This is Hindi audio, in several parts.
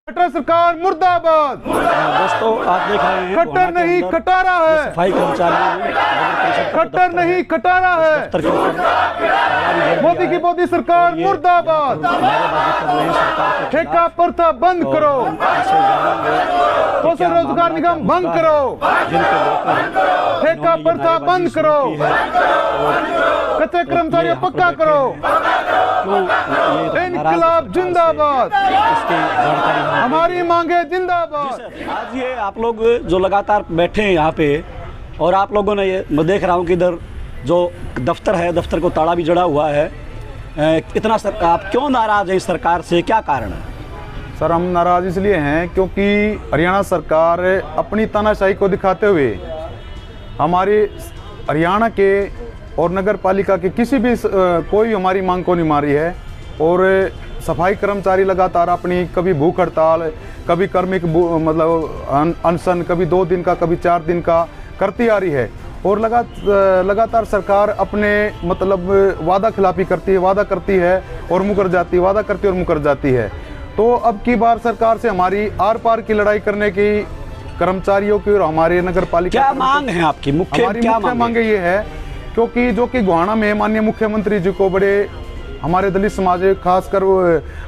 खट्टर सरकार मुर्दाबाद। दोस्तों आप देख रहे हैं खट्टर नहीं खटारा है, सफाई कर्मचारी खट्टर नहीं खटारा है। मोदी की मोदी सरकार मुर्दाबाद। ठेका प्रथा बंद करो, कौशल रोजगार निगम बंद करो, ठेका प्रथा बंद करो, कच्चे कर्मचारियों पक्का करो, इनकलाब जिंदाबाद, हमारी मांगे जिंदाबाद। आज ये आप लोग जो लगातार बैठे हैं यहाँ पे और आप लोगों ने ये मैं देख रहा हूँ कि इधर जो दफ्तर है, दफ्तर को ताला भी जड़ा हुआ है। इतना आप क्यों नाराज हैं इस सरकार से, क्या कारण है? सर हम नाराज इसलिए हैं क्योंकि हरियाणा सरकार अपनी तानाशाही को दिखाते हुए हमारे हरियाणा के और नगर पालिका के किसी भी कोई हमारी मांग को नहीं मारी है। और सफाई कर्मचारी लगातार अपनी कभी भूख हड़ताल, कभी कर्मिक मतलब अनशन, कभी 2 दिन का, कभी 4 दिन का करती आ रही है। और लगातार सरकार अपने मतलब वादा खिलाफी करती है, वादा करती है और मुकर जाती है, वादा करती है और मुकर जाती है। तो अब की बार सरकार से हमारी आर पार की लड़ाई करने की कर्मचारियों की और हमारे नगर पालिका क्या मांग है आपकी? हमारी मुख्य मांग ये है क्योंकि जो कि गोहाना में माननीय मुख्यमंत्री जी को बड़े हमारे दलित समाज, खासकर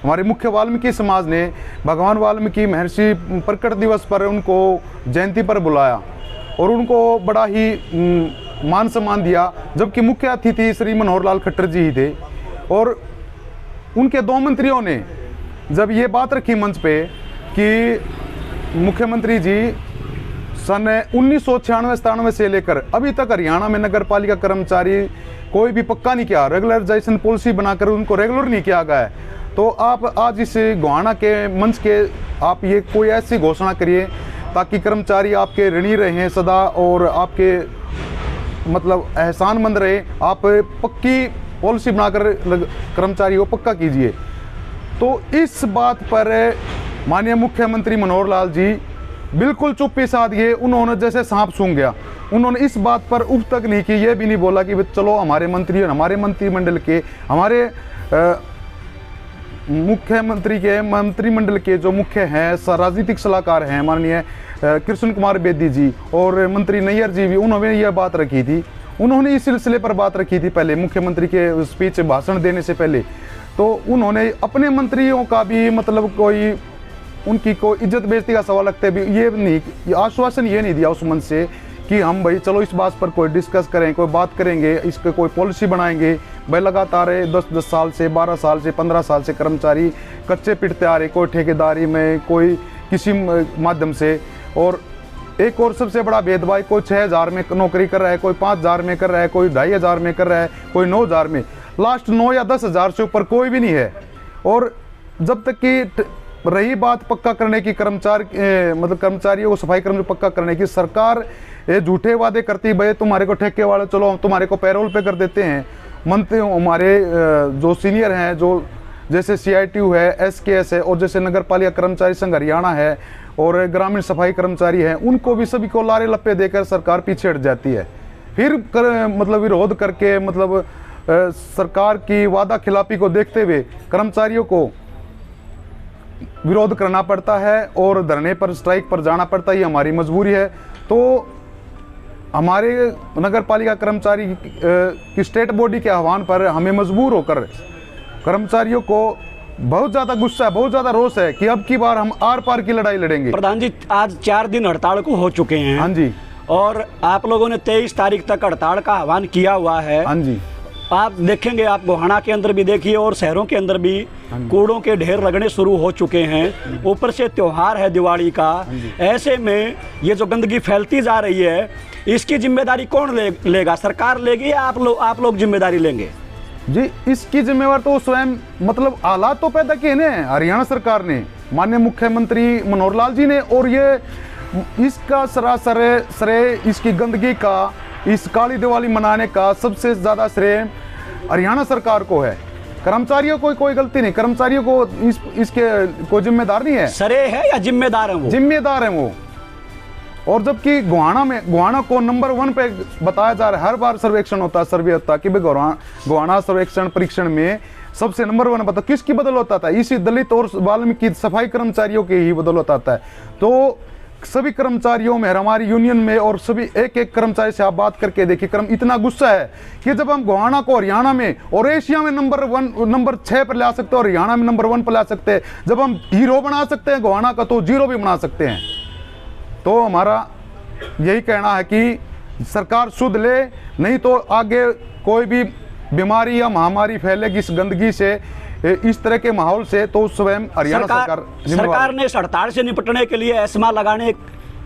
हमारे मुख्य वाल्मीकि समाज ने भगवान वाल्मीकि महर्षि प्रकट दिवस पर उनको जयंती पर बुलाया और उनको बड़ा ही मान सम्मान दिया, जबकि मुख्य अतिथि श्री मनोहर लाल खट्टर जी ही थे। और उनके 2 मंत्रियों ने जब ये बात रखी मंच पे कि मुख्यमंत्री जी सन 1996-97 से लेकर अभी तक हरियाणा में नगर पालिका कर्मचारी कोई भी पक्का नहीं किया, रेगुलराइजेशन पॉलिसी बनाकर उनको रेगुलर नहीं किया गया है। तो आप आज इस गोहाना के मंच के आप ये कोई ऐसी घोषणा करिए ताकि कर्मचारी आपके ऋणी रहें सदा और आपके मतलब एहसानमंद रहे। आप पक्की पॉलिसी बनाकर कर्मचारी को पक्का कीजिए। तो इस बात पर माननीय मुख्यमंत्री मनोहर लाल जी बिल्कुल चुप्पी साध गए। उन्होंने जैसे सांप सूंघ गया, उन्होंने इस बात पर उफ तक नहीं की, ये भी नहीं बोला कि चलो हमारे मंत्री और हमारे मंत्रिमंडल के, हमारे मुख्यमंत्री के मंत्रिमंडल के जो मुख्य हैं राजनीतिक सलाहकार हैं माननीय कृष्ण कुमार बेदी जी और मंत्री नैयर जी भी, उन्होंने यह बात रखी थी। उन्होंने इस सिलसिले पर बात रखी थी पहले मुख्यमंत्री के स्पीच भाषण देने से पहले। तो उन्होंने अपने मंत्रियों का भी मतलब कोई उनकी कोई इज्जत बेइज्जती का सवाल रखते भी ये नहीं, आश्वासन ये नहीं दिया उस मंच से कि हम भाई चलो इस बात पर कोई डिस्कस करें, कोई बात करेंगे, इसके कोई पॉलिसी बनाएंगे। भाई लगातार 10 साल से, 12 साल से, 15 साल से कर्मचारी कच्चे पिटते आ रहे, कोई ठेकेदारी में, कोई किसी माध्यम से। और एक और सबसे बड़ा भेदभाव, कोई 6000 में नौकरी कर रहा है, कोई 5000 में कर रहा है, कोई 2500 में कर रहा है, कोई 9000 में, लास्ट 9 या 10,000 से ऊपर कोई भी नहीं है। और जब तक कि रही बात पक्का करने की मतलब कर्मचारियों को सफाई कर्मचारी पक्का करने की, सरकार ये झूठे वादे करती, भाई तुम्हारे को ठेके वाले चलो हम तुम्हारे को पैरोल पे कर देते हैं। मंत्री हमारे जो सीनियर हैं, जो जैसे CITU है, SKS है और जैसे नगर पालिका कर्मचारी संघ हरियाणा है और ग्रामीण सफाई कर्मचारी हैं, उनको भी सभी को लारे लप्पे देकर सरकार पीछे हट जाती है। फिर मतलब विरोध करके मतलब सरकार की वादा खिलाफी को देखते हुए कर्मचारियों को विरोध करना पड़ता है और धरने पर, स्ट्राइक पर जाना पड़ता है। ये हमारी मजबूरी है। तो हमारे नगर पालिका कर्मचारी की स्टेट बॉडी के आह्वान पर हमें मजबूर होकर कर्मचारियों को बहुत ज़्यादा गुस्सा है, बहुत ज़्यादा रोष है कि अब की बार हम आर पार की लड़ाई लड़ेंगे। प्रधान जी, आज 4 दिन हड़ताल को हो चुके हैं। हाँ जी। और आप लोगों ने 23 तारीख तक हड़ताल का आह्वान किया हुआ है। हाँ जी। आप देखेंगे, आप गोहाना के अंदर भी देखिए और शहरों के अंदर भी कूड़ों के ढेर लगने शुरू हो चुके हैं। ऊपर से त्योहार है दिवाली का। ऐसे में ये जो गंदगी फैलती जा रही है, इसकी जिम्मेदारी कौन लेगा? सरकार लेगी या आप लोग जिम्मेदारी लेंगे? जी, इसकी जिम्मेवार तो स्वयं मतलब हालात तो पैदा किए ना हरियाणा सरकार ने, माननीय मुख्यमंत्री मनोहर लाल जी ने। और ये इसका सरासर श्रेय इसकी गंदगी का, इस काली दिवाली मनाने का सबसे ज़्यादा श्रेय हरियाणा सरकार को है। कर्मचारियों को कोई गलती नहीं, कर्मचारियों को इसके कोई जिम्मेदार नहीं है। श्रेय है या जिम्मेदार है वो? जिम्मेदार है वो। और जबकि गोहाना को नंबर 1 पे बताया जा रहा है। हर बार सर्वेक्षण होता है, सर्वे होता है कि भाई गोहाना सर्वेक्षण परीक्षण में सबसे नंबर 1 पता किसकी बदौलत आता है? इसी दलित और वाल्मीकि सफाई कर्मचारियों के ही बदौलत आता है। तो सभी कर्मचारियों में, हमारी यूनियन में, और सभी एक एक कर्मचारी से आप बात करके देखिए, कर्म इतना गुस्सा है कि जब हम गोहाना को हरियाणा में और एशिया में नंबर 6 पर ला सकते हैं और हरियाणा में नंबर 1 पर ला सकते हैं, जब हम हीरो बना सकते हैं गोहाना का, तो 0 भी बना सकते हैं। तो हमारा यही कहना है कि सरकार सुध ले, नहीं तो आगे कोई भी बीमारी या महामारी फैलेगी इस गंदगी से, इस तरह के माहौल से, तो स्वयं हरियाणा सरकार ने इस हड़ताल से निपटने के लिए एस्मा लगाने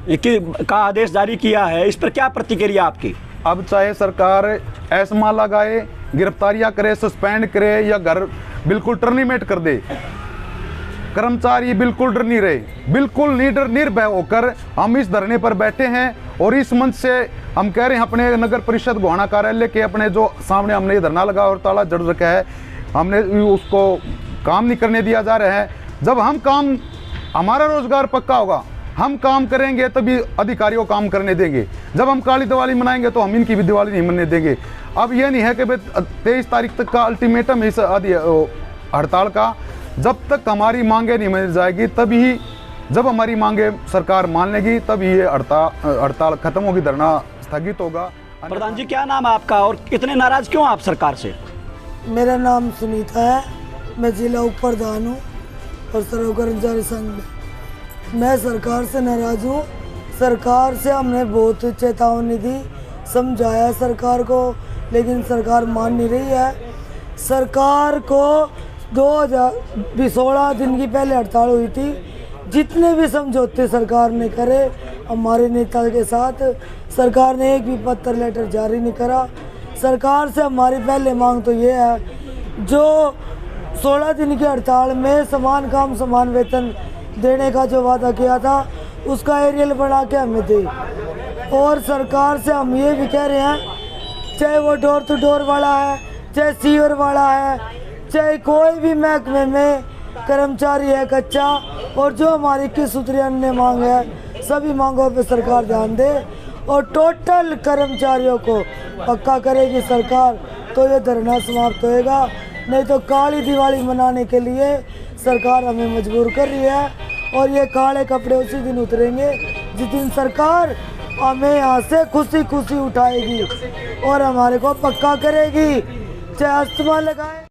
का आदेश जारी किया है। इस पर क्या प्रतिक्रिया आपकी? अब चाहे सरकार एस्मा लगाए, गिरफ्तारियां करे, सस्पेंड करे या घर बिल्कुल टर्मिनेट कर दे, कर्मचारी बिल्कुल डर नहीं रहे, बिल्कुल निडर निर्भय होकर हम इस धरने पर बैठे हैं। और इस मंच से हम कह रहे हैं, अपने नगर परिषद गोहाना कार्यालय के अपने जो सामने हमने ये धरना लगा और ताला जड़ रखा है, हमने उसको काम नहीं करने दिया जा रहा है। जब हम काम, हमारा रोजगार पक्का होगा, हम काम करेंगे तभी अधिकारियों को काम करने देंगे। जब हम काली दिवाली मनाएंगे तो हम इनकी भी दिवाली नहीं मनने देंगे। अब यह नहीं है कि 23 तारीख तक का अल्टीमेटम इस हड़ताल का, जब तक हमारी मांगे नहीं मिल जाएगी, तभी जब हमारी मांगे सरकार मान लेगी तब ये हड़ताल खत्म होगी, धरना स्थगित होगा। प्रधान जी, क्या नाम है आपका और इतने नाराज क्यों आप सरकार से? मेरा नाम सुनीता है, मैं जिला उप प्रधान हूँ और सर्व कर्मचारी संघ में। मैं सरकार से नाराज हूँ। सरकार से हमने बहुत चेतावनी दी, समझाया सरकार को, लेकिन सरकार मान नहीं रही है। सरकार को 16 दिन की पहले हड़ताल हुई थी, जितने भी समझौते सरकार ने करे हमारे नेता के साथ, सरकार ने एक भी पत्र लेटर जारी नहीं करा। सरकार से हमारी पहले मांग तो ये है, जो 16 दिन की हड़ताल में समान काम समान वेतन देने का जो वादा किया था, उसका एरियल बना के हमें दे। और सरकार से हम ये भी कह रहे हैं, चाहे वो डोर टू डोर वाला है, चाहे सीवर वाला है, चाहे कोई भी महकमे में कर्मचारी है कच्चा, और जो हमारी 21 सूत्री अन्य मांग है, सभी मांगों पे सरकार ध्यान दे और टोटल कर्मचारियों को पक्का करेगी सरकार, तो ये धरना समाप्त होएगा। नहीं तो काली दिवाली मनाने के लिए सरकार हमें मजबूर कर रही है, और ये काले कपड़े उसी दिन उतरेंगे जिस दिन सरकार हमें यहाँ से खुशी खुशी उठाएगी और हमारे को पक्का करेगी, चाहे अस्थमा लगाए।